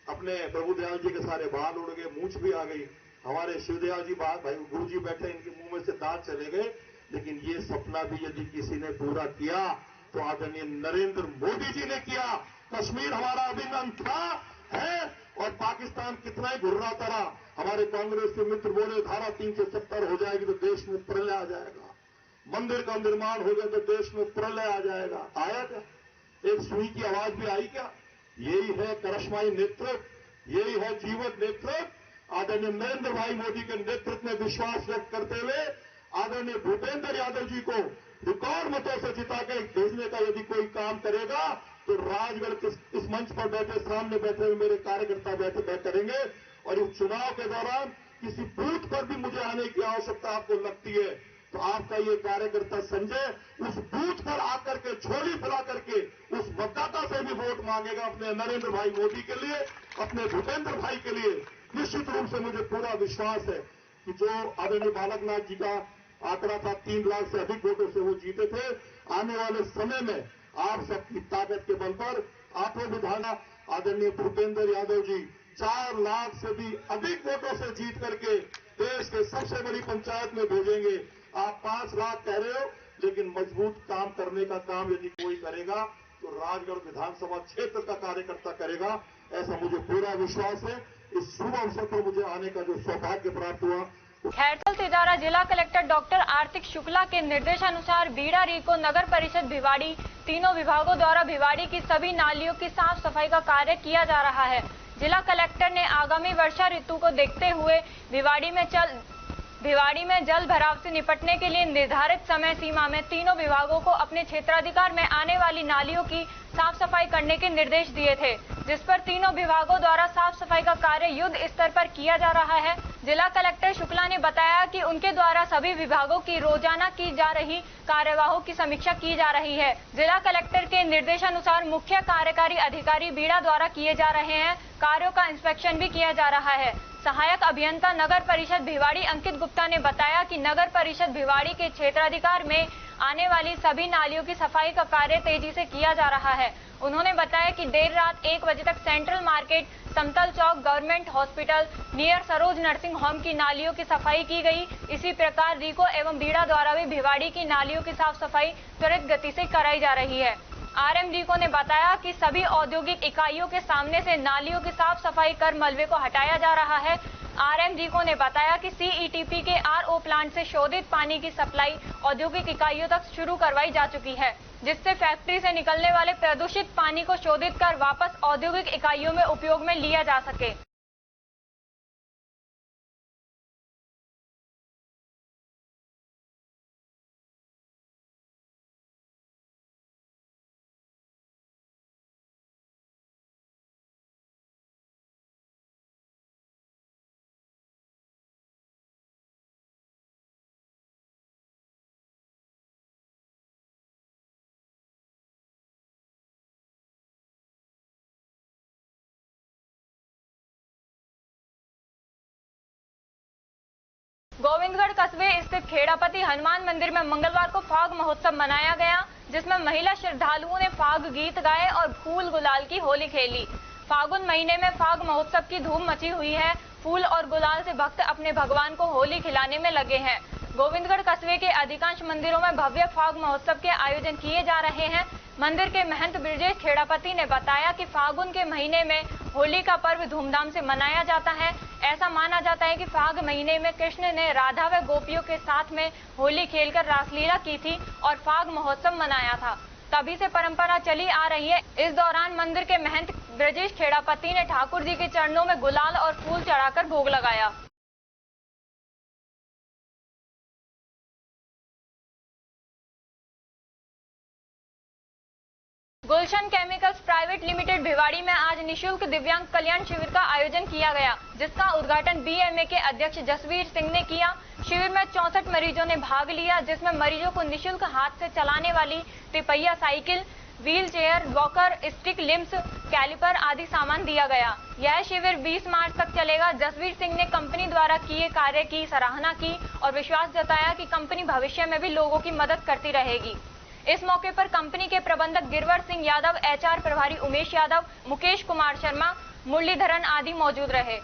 अपने प्रभुदयाल जी के सारे बाल उड़ गए, मूंछ भी आ गई। हमारे शिवदयाल जी भाई गुरु जी बैठे, इनके मुंह में से दांत चले गए। लेकिन ये सपना भी यदि किसी ने पूरा किया तो आदरणीय नरेंद्र मोदी जी ने किया। कश्मीर हमारा अभिन्न अंग था, है, और पाकिस्तान कितना ही घुर्राता रहा। हमारे कांग्रेस के मित्र बोले धारा 370 हो जाएगी तो देश में प्रलय आ जाएगा, मंदिर का निर्माण हो जाए तो देश में प्रलय आ जाएगा। आया क्या? एक सुई की आवाज भी आई क्या? यही है करिश्माई नेतृत्व, यही है जीवंत नेतृत्व। आदरणीय नरेंद्र भाई मोदी के नेतृत्व में विश्वास व्यक्त करते हुए आदरणीय भूपेंद्र यादव जी को रिकॉर्ड मतों से जिता के भेजने का यदि कोई काम करेगा तो राजगढ़ के इस मंच पर बैठे, सामने बैठे हुए मेरे कार्यकर्ता बैठ करेंगे। और इस चुनाव के दौरान किसी बूथ पर भी मुझे आने की आवश्यकता आपको लगती है तो आपका ये कार्यकर्ता संजय उस बूथ पर आकर के झोली फैला करके उस मतदाता से भी वोट मांगेगा अपने नरेंद्र भाई मोदी के लिए, अपने भूपेंद्र भाई के लिए। निश्चित रूप से मुझे पूरा विश्वास है कि जो आदरणीय बालकनाथ जी का आंकड़ा था 3 लाख से अधिक वोटों से वो जीते थे, आने वाले समय में आप सबकी ताकत के बल पर आपको विधाना आदरणीय भूपेंद्र यादव जी 4 लाख से भी अधिक वोटों से जीत करके देश के सबसे बड़ी पंचायत में भेजेंगे। आप 5 लाख कह रहे हो, लेकिन मजबूत काम करने का काम यदि कोई करेगा तो राजगढ़ विधानसभा क्षेत्र का कार्यकर्ता करेगा, ऐसा मुझे पूरा विश्वास है। इस शुभ अवसर पर मुझे आने का जो सौभाग्य प्राप्त हुआ। खैरसर तिजारा जिला कलेक्टर डॉक्टर आर्तिक शुक्ला के निर्देशानुसार बीड़ा रीको नगर परिषद भिवाड़ी तीनों विभागों द्वारा भिवाड़ी की सभी नालियों की साफ सफाई का कार्य किया जा रहा है। जिला कलेक्टर ने आगामी वर्षा ऋतु को देखते हुए भिवाड़ी में जल भराव से निपटने के लिए निर्धारित समय सीमा में तीनों विभागों को अपने क्षेत्राधिकार में आने वाली नालियों की साफ सफाई करने के निर्देश दिए थे, जिस पर तीनों विभागों द्वारा साफ सफाई का कार्य युद्ध स्तर पर किया जा रहा है। जिला कलेक्टर शुक्ला ने बताया कि उनके द्वारा सभी विभागों की रोजाना की जा रही कार्यवाही की समीक्षा की जा रही है। जिला कलेक्टर के निर्देशानुसार मुख्य कार्यकारी अधिकारी बीड़ा द्वारा किए जा रहे हैं कार्यों का इंस्पेक्शन भी किया जा रहा है। सहायक अभियंता नगर परिषद भिवाड़ी अंकित गुप्ता ने बताया कि नगर परिषद भिवाड़ी के क्षेत्राधिकार में आने वाली सभी नालियों की सफाई का कार्य तेजी से किया जा रहा है। उन्होंने बताया कि देर रात 1 बजे तक central market, Samtal Chowk, government hospital near Saroj nursing home की नालियों की सफाई की गई। इसी प्रकार रीको एवं बीड़ा द्वारा भी भिवाड़ी की नालियों की साफ सफाई त्वरित गति से कराई जा रही है। आरएम रीको ने बताया कि सभी औद्योगिक इकाइयों के सामने से नालियों की साफ सफाई कर मलबे को हटाया जा रहा है। RM रिको ने बताया कि CETP के RO प्लांट से शोधित पानी की सप्लाई औद्योगिक इकाइयों तक शुरू करवाई जा चुकी है, जिससे फैक्ट्री से निकलने वाले प्रदूषित पानी को शोधित कर वापस औद्योगिक इकाइयों में उपयोग में लिया जा सके। गोविंदगढ़ कस्बे स्थित खेड़ापति हनुमान मंदिर में मंगलवार को फाग महोत्सव मनाया गया, जिसमें महिला श्रद्धालुओं ने फाग गीत गाए और फूल गुलाल की होली खेली। फागुन महीने में फाग महोत्सव की धूम मची हुई है। फूल और गुलाल से भक्त अपने भगवान को होली खिलाने में लगे हैं। गोविंदगढ़ कस्बे के अधिकांश मंदिरों में भव्य फाग महोत्सव के आयोजन किए जा रहे हैं। मंदिर के महंत ब्रजेश खेड़ापति ने बताया कि फागुन के महीने में होली का पर्व धूमधाम से मनाया जाता है। ऐसा माना जाता है कि फाग महीने में कृष्ण ने राधा व गोपियों के साथ में होली खेलकर रासलीला की थी और फाग महोत्सव मनाया था। तभी से परंपरा चली आ रही है। इस दौरान मंदिर के महंत ब्रजेश खेड़ापति ने ठाकुर जी के चरणों में गुलाल और फूल चढ़ाकर भोग लगाया। गुलशन केमिकल्स प्राइवेट लिमिटेड भिवाड़ी में आज निशुल्क दिव्यांग कल्याण शिविर का आयोजन किया गया, जिसका उद्घाटन BMA के अध्यक्ष जसवीर सिंह ने किया। शिविर में 64 मरीजों ने भाग लिया, जिसमें मरीजों को निशुल्क हाथ से चलाने वाली तिपहिया cycle, wheelchair, walker, stick, limbs, calliper आदि सामान दिया गया। यह शिविर 20 मार्च तक चलेगा। जसवीर सिंह ने कंपनी द्वारा किए कार्य की सराहना की और विश्वास जताया कि कंपनी भविष्य में भी लोगों की मदद करती रहेगी। इस मौके पर कंपनी के प्रबंधक गिरवर सिंह यादव, HR प्रभारी उमेश यादव, मुकेश कुमार शर्मा, मुरलीधरन आदि मौजूद रहे।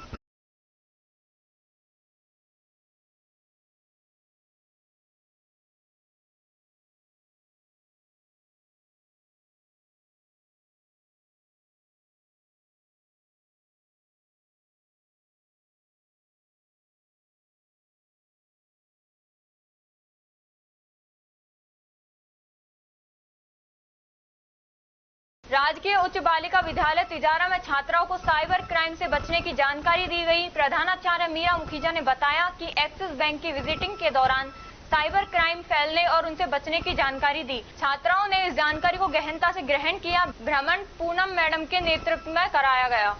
राजकीय उच्च बालिका विद्यालय तिजारा में छात्राओं को साइबर क्राइम से बचने की जानकारी दी गई। प्रधानाचार्य मीरा मुखीजा ने बताया कि एक्सिस बैंक की विजिटिंग के दौरान साइबर क्राइम फैलने और उनसे बचने की जानकारी दी। छात्राओं ने इस जानकारी को गहनता से ग्रहण किया। भ्रमण पूनम मैडम के नेतृत्व में कराया गया।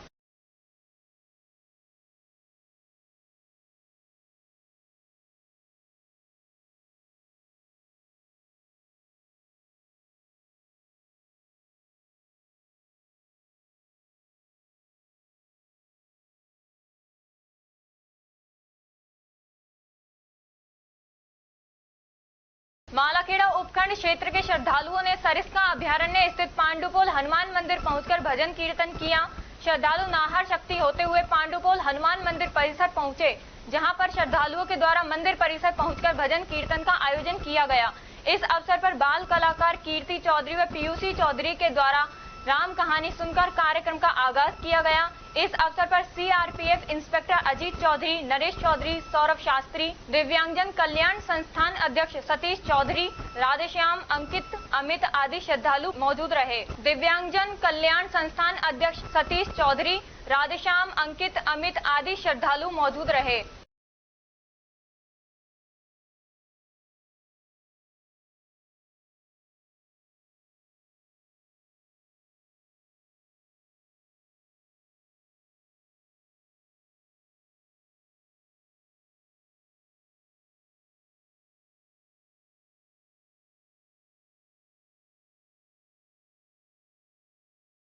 मालाखेड़ा उपखंड क्षेत्र के श्रद्धालुओं ने सरिस्का अभयारण्य स्थित पांडुपोल हनुमान मंदिर पहुंचकर भजन कीर्तन किया। श्रद्धालु नाहर शक्ति होते हुए पांडुपोल हनुमान मंदिर परिसर पहुंचे, जहां पर श्रद्धालुओं के द्वारा मंदिर परिसर पहुंचकर भजन कीर्तन का आयोजन किया गया। इस अवसर पर बाल कलाकार कीर्ति चौधरी व पीयूसी चौधरी के द्वारा राम कहानी सुनकर कार्यक्रम का आगाज किया गया। इस अवसर पर CRPF इंस्पेक्टर अजीत चौधरी, नरेश चौधरी, सौरभ शास्त्री, दिव्यांगजन कल्याण संस्थान अध्यक्ष सतीश चौधरी, राधेश्याम, अंकित, अमित आदि श्रद्धालु मौजूद रहे। दिव्यांगजन कल्याण संस्थान अध्यक्ष सतीश चौधरी, राधेश्याम, अंकित, अमित आदि श्रद्धालु मौजूद रहे।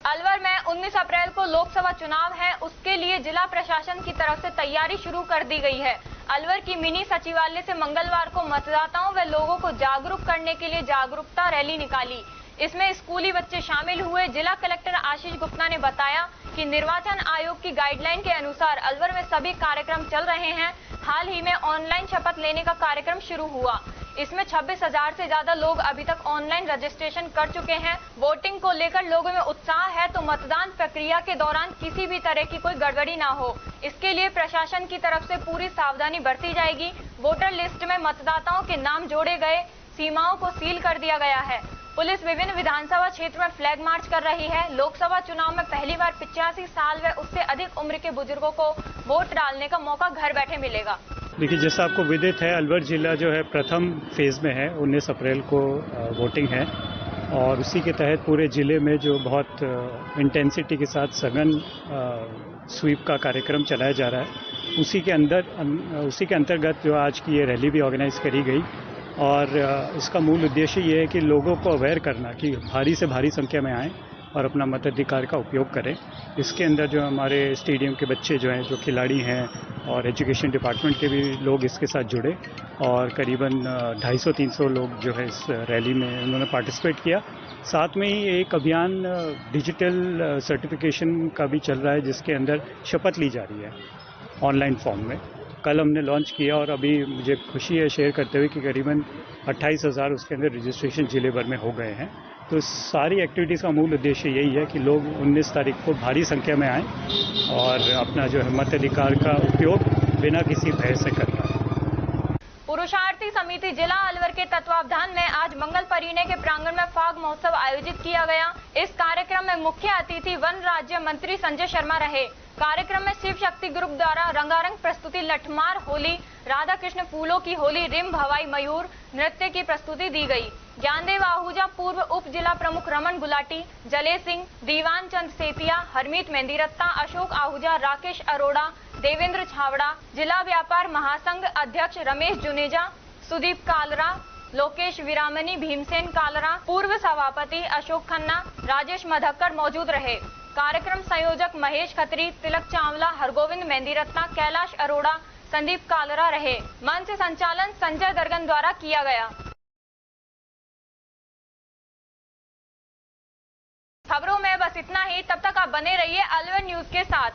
अलवर में 19 अप्रैल को लोकसभा चुनाव है, उसके लिए जिला प्रशासन की तरफ से तैयारी शुरू कर दी गई है। अलवर की मिनी सचिवालय से मंगलवार को मतदाताओं व लोगों को जागरूक करने के लिए जागरूकता रैली निकाली। इसमें स्कूली बच्चे शामिल हुए। जिला कलेक्टर आशीष गुप्ता ने बताया कि निर्वाचन आयोग की गाइडलाइन के अनुसार अलवर में सभी कार्यक्रम चल रहे हैं। हाल ही में ऑनलाइन शपथ लेने का कार्यक्रम शुरू हुआ। इसमें 26,000 से ज्यादा लोग अभी तक ऑनलाइन रजिस्ट्रेशन कर चुके हैं। वोटिंग को लेकर लोगों में उत्साह है, तो मतदान प्रक्रिया के दौरान किसी भी तरह की कोई गड़बड़ी ना हो, इसके लिए प्रशासन की तरफ से पूरी सावधानी बरती जाएगी। वोटर लिस्ट में मतदाताओं के नाम जोड़े गए, सीमाओं को सील कर दिया गया है। पुलिस विभिन्न विधानसभा क्षेत्र में फ्लैग मार्च कर रही है। लोकसभा चुनाव में पहली बार 85 साल व उससे अधिक उम्र के बुजुर्गों को वोट डालने का मौका घर बैठे मिलेगा। देखिए, जैसा आपको विदित है, अलवर जिला जो है प्रथम फेज में है। 19 अप्रैल को वोटिंग है और उसी के तहत पूरे जिले में जो बहुत इंटेंसिटी के साथ सघन स्वीप का कार्यक्रम चलाया जा रहा है, उसी के अंतर्गत जो आज की ये रैली भी ऑर्गेनाइज करी गई। और इसका मूल उद्देश्य ये है कि लोगों को अवेयर करना कि भारी से भारी संख्या में आएँ और अपना मताधिकार का उपयोग करें। इसके अंदर जो हमारे स्टेडियम के बच्चे जो हैं, जो खिलाड़ी हैं, और एजुकेशन डिपार्टमेंट के भी लोग इसके साथ जुड़े और करीबन 250-300 लोग जो है इस रैली में उन्होंने पार्टिसिपेट किया। साथ में ही एक अभियान डिजिटल सर्टिफिकेशन का भी चल रहा है, जिसके अंदर शपथ ली जा रही है ऑनलाइन फॉर्म में। कल हमने लॉन्च किया और अभी मुझे खुशी है शेयर करते हुए कि करीबन 28,000 उसके अंदर रजिस्ट्रेशन जिले भर में हो गए हैं। तो सारी एक्टिविटीज़ का मूल उद्देश्य यही है कि लोग 19 तारीख को भारी संख्या में आएँ और अपना जो है मताधिकार का उपयोग बिना किसी भय से करें। पुरुषार्थी समिति जिला अलवर के तत्वावधान में आज मंगल परिणे के प्रांगण में फाग महोत्सव आयोजित किया गया। इस कार्यक्रम में मुख्य अतिथि वन राज्य मंत्री संजय शर्मा रहे। कार्यक्रम में शिव शक्ति ग्रुप द्वारा रंगारंग प्रस्तुति लठमार होली, राधा कृष्ण फूलों की होली, रिम भवाई मयूर नृत्य की प्रस्तुति दी गई। ज्ञानदेव आहूजा, पूर्व उप जिला प्रमुख रमन गुलाटी, जले सिंह, दीवान चंद सेतिया, हरमीत मेहंदीरत्ता, अशोक आहूजा, राकेश अरोड़ा, देवेंद्र छावड़ा, जिला व्यापार महासंघ अध्यक्ष रमेश जुनेजा, सुदीप कालरा, लोकेश विरामनी, भीमसेन कालरा, पूर्व सभापति अशोक खन्ना, राजेश मधक्कर मौजूद रहे। कार्यक्रम संयोजक महेश खत्री, तिलक चावला, हरगोविंद मेहंदीरत्ता, कैलाश अरोड़ा, संदीप कालरा रहे। मंच संचालन संजय दर्गन द्वारा किया गया। खबरों में बस इतना ही। तब तक आप बने रहिए अलवर न्यूज के साथ।